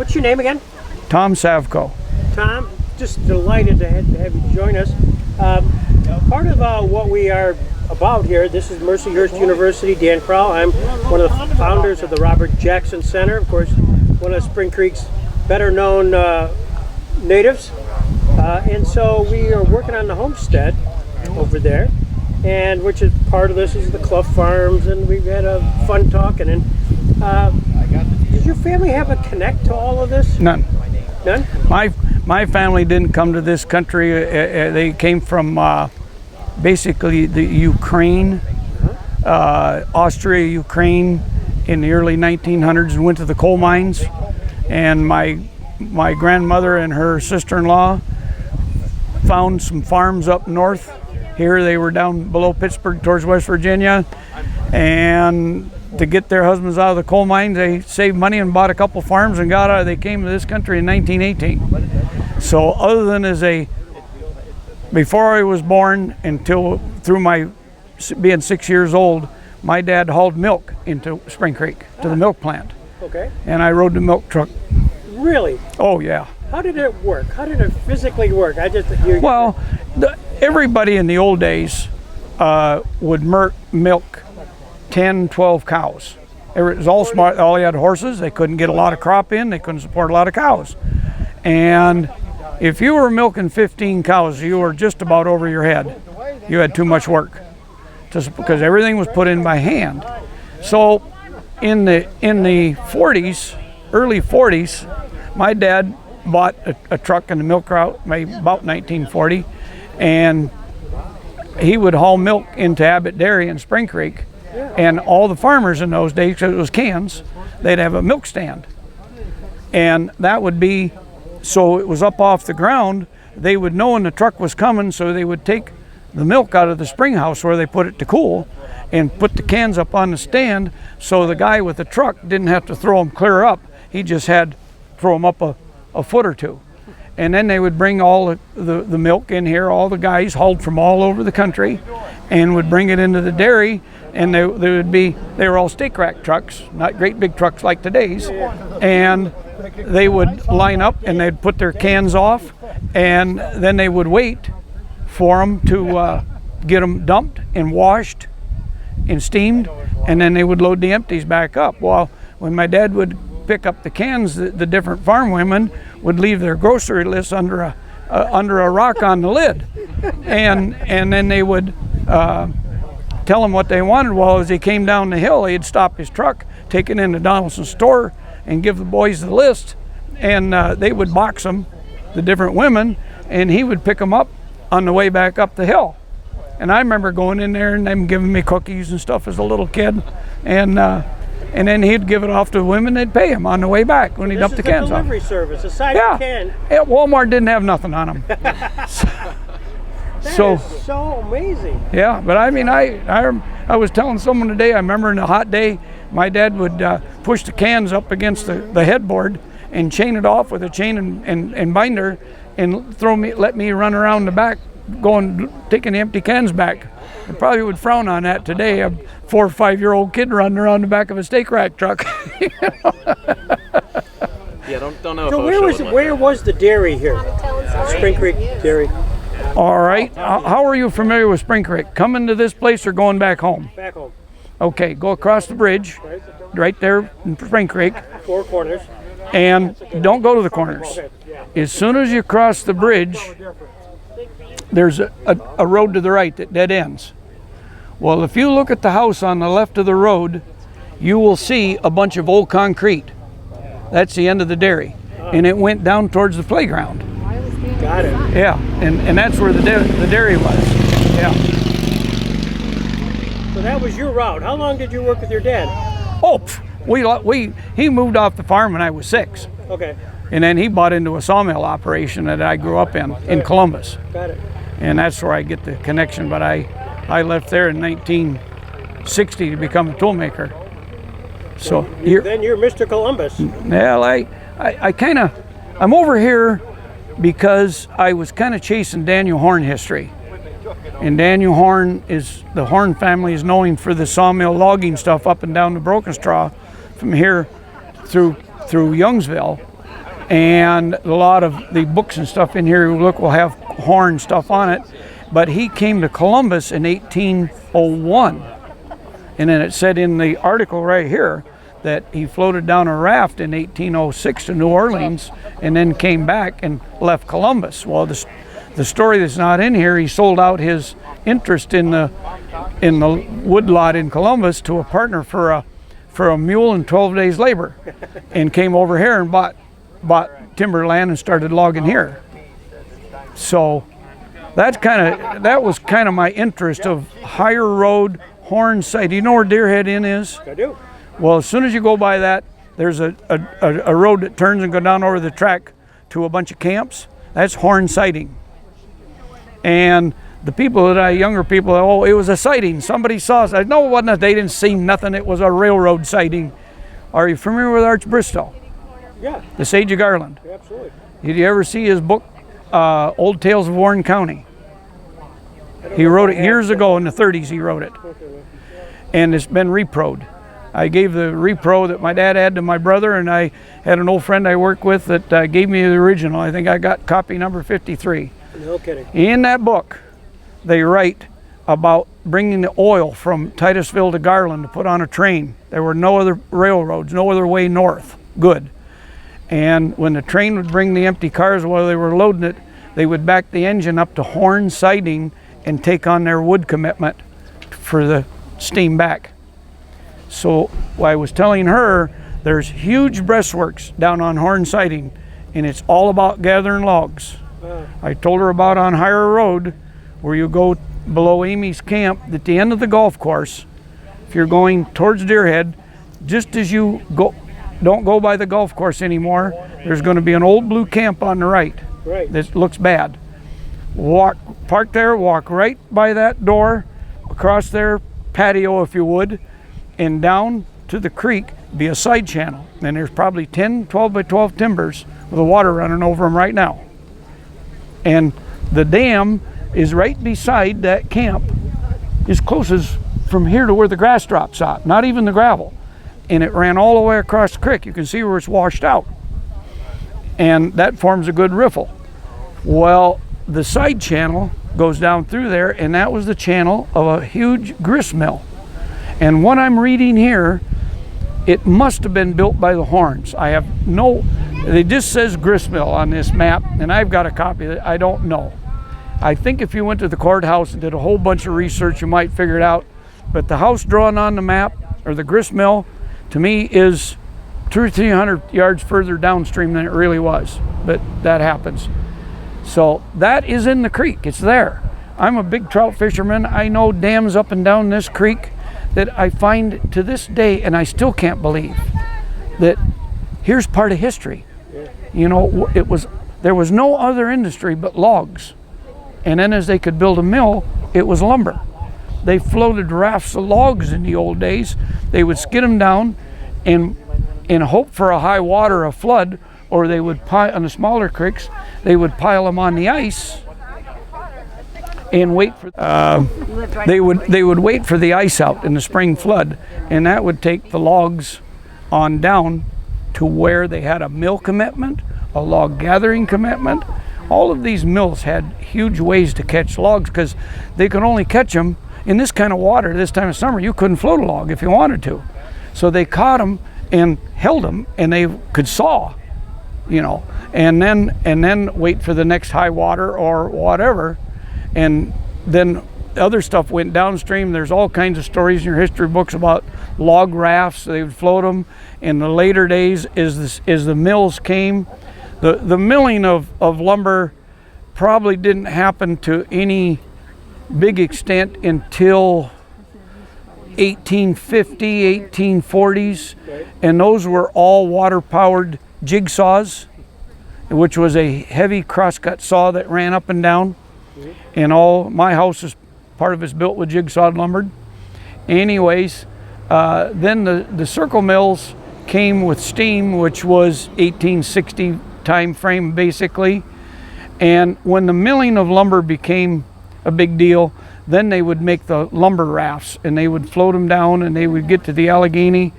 What's your name again? Tom Savko. Tom, just delighted to have you join us. Part of what we are about here, this is Mercyhurst University, Dan Crowell. I'm one of the founders of the Robert Jackson Center, of course, one of Spring Creek's better known natives. And so we are working on the homestead over there, and which is part of this is the Clough Farms, and we've had a fun talking. And does your family have a connect to all of this? None. None? My family didn't come to this country. They came from basically the Ukraine, Austria, Ukraine in the early 1900s, and went to the coal mines. And my grandmother and her sister-in-law found some farms up north. Here they were down below Pittsburgh towards West Virginia, and to get their husbands out of the coal mines, they saved money and bought a couple farms and got out. They came to this country in 1918. So other than before I was born until through my being 6 years old, my dad hauled milk into Spring Creek to the milk plant. Okay. And I rode the milk truck. Really? Oh yeah. How did it work? How did it physically work? Everybody in the old days would milk 10, 12 cows. It was all smart. All you had horses. They couldn't get a lot of crop in. They couldn't support a lot of cows. And if you were milking 15 cows, you were just about over your head. You had too much work because everything was put in by hand. So in the 40s, early 40s, my dad bought a truck in the milk route, maybe about 1940, and he would haul milk into Abbott Dairy in Spring Creek. And all the farmers in those days, because it was cans, they'd have a milk stand. And that would be, so it was up off the ground, they would know when the truck was coming, so they would take the milk out of the spring house where they put it to cool and put the cans up on the stand, so the guy with the truck didn't have to throw them clear up. He just had to throw them up a foot or two. And then they would bring all the milk in here, all the guys hauled from all over the country, and would bring it into the dairy. And they were all stake rack trucks, not great big trucks like today's. And they would line up and they'd put their cans off, and then they would wait for them to get them dumped and washed and steamed, and then they would load the empties back up. Well, when my dad would pick up the cans, the different farm women would leave their grocery list under a rock on the lid, and then they would tell him what they wanted. Well, as he came down the hill, he'd stop his truck, take it into Donaldson's store, and give the boys the list, and they would box them, the different women, and he would pick them up on the way back up the hill. And I remember going in there and them giving me cookies and stuff as a little kid, and then he'd give it off to the women. They'd pay him on the way back when he dumped the cans off. This is a delivery service, a side can. Yeah, Walmart didn't have nothing on them. That is so amazing. Yeah, but I mean, I was telling someone today, I remember in a hot day, my dad would push the cans up against the headboard and chain it off with a chain and binder, and let me run around the back, taking the empty cans back. I probably would frown on that today, a 4 or 5 year old kid running around the back of a stake rack truck. Yeah, don't know. So where was the dairy here? Spring Creek Dairy. All right. How are you familiar with Spring Creek? Coming to this place or going back home? Back home. Okay, go across the bridge, right there in Spring Creek. 4 corners. And don't go to the corners. Okay. As soon as you cross the bridge, there's a road to the right that dead ends. Well, if you look at the house on the left of the road, you will see a bunch of old concrete. That's the end of the dairy. And it went down towards the playground. Got it. Yeah, and that's where the dairy was. Yeah. So that was your route. How long did you work with your dad? Oh, he moved off the farm when I was 6. Okay. And then he bought into a sawmill operation that I grew up in Columbus. Got it. And that's where I get the connection. But I left there in 1960 to become a toolmaker. So then you're Mr. Columbus. Well, I'm over here because I was kind of chasing Daniel Horn history. And Daniel Horn the Horn family is known for the sawmill logging stuff up and down the Broken Straw from here through Youngsville. and a lot of the books and stuff in here, look, will have horn stuff on it. But he came to Columbus in 1801, and then it said in the article right here that he floated down a raft in 1806 to New Orleans and then came back and left Columbus. Well, the story that's not in here, he sold out his interest in the woodlot in Columbus to a partner for a mule and 12 days labor, and came over here and bought timberland and started logging here. So that was kind of my interest of higher road, horn site. Do you know where Deerhead Inn is? I do. Well, as soon as you go by that, there's a road that turns and go down over the track to a bunch of camps. That's horn sighting. And the people younger people, oh, it was a sighting. Somebody saw us. No, it wasn't. They didn't see nothing. It was a railroad sighting. Are you familiar with Arch Bristow? Yeah. The Sage of Garland. Yeah, absolutely. Did you ever see his book, Old Tales of Warren County? He wrote it years ago in the 30s. He wrote it, and it's been reproed. I gave the repro that my dad had to my brother, and I had an old friend I work with that gave me the original. I think I got copy number 53. No kidding. In that book, they write about bringing the oil from Titusville to Garland to put on a train. There were no other railroads, no other way north. Good. And when the train would bring the empty cars while they were loading it, they would back the engine up to horn siding and take on their wood commitment for the steam back. So I was telling her there's huge breastworks down on horn siding, and it's all about gathering logs. I told her about on Higher Road, where you go below Amy's camp at the end of the golf course. If you're going towards Deerhead, just as you go, don't go by the golf course anymore, there's going to be an old blue camp on the right. Right. That looks bad. Park there, walk right by that door, across their patio if you would, and down to the creek, be a side channel. And there's probably 10 12 by 12 timbers with the water running over them right now. And the dam is right beside that camp, as close as from here to where the grass drops out, not even the gravel. And it ran all the way across the creek. You can see where it's washed out. And that forms a good riffle. Well, the side channel goes down through there, and that was the channel of a huge grist mill. And what I'm reading here, it must have been built by the Horns. It just says grist mill on this map, and I've got a copy of it. I don't know. I think if you went to the courthouse and did a whole bunch of research, you might figure it out. But the house drawn on the map, or the grist mill, to me is 200 or 300 yards further downstream than it really was. But that happens. So that is in the creek. It's there. I'm a big trout fisherman. I know dams up and down this creek that I find to this day, and I still can't believe that here's part of history. You know, there was no other industry but logs. And then as they could build a mill, it was lumber. They floated rafts of logs in the old days. They would skid them down and hope for a high water, a flood, or they would on the smaller creeks, they would pile them on the ice and wait for they would wait for the ice out in the spring flood, and that would take the logs on down to where they had a mill commitment, a log gathering commitment. All of these mills had huge ways to catch logs because they could only catch them in this kind of water this time of summer. You couldn't float a log if you wanted to. So they caught them and held them, and they could saw, you know, and then wait for the next high water or whatever. And then other stuff went downstream. There's all kinds of stories in your history books about log rafts. They would float them. In the later days, as the mills came, the milling of lumber probably didn't happen to any big extent until 1850, 1840s, and those were all water-powered jigsaws, which was a heavy crosscut saw that ran up and down. And my house is part of it's built with jigsaw lumbered. Anyways, then the circle mills came with steam, which was 1860 time frame basically. And when the milling of lumber became a big deal, then they would make the lumber rafts, and they would float them down, and they would get to the Allegheny,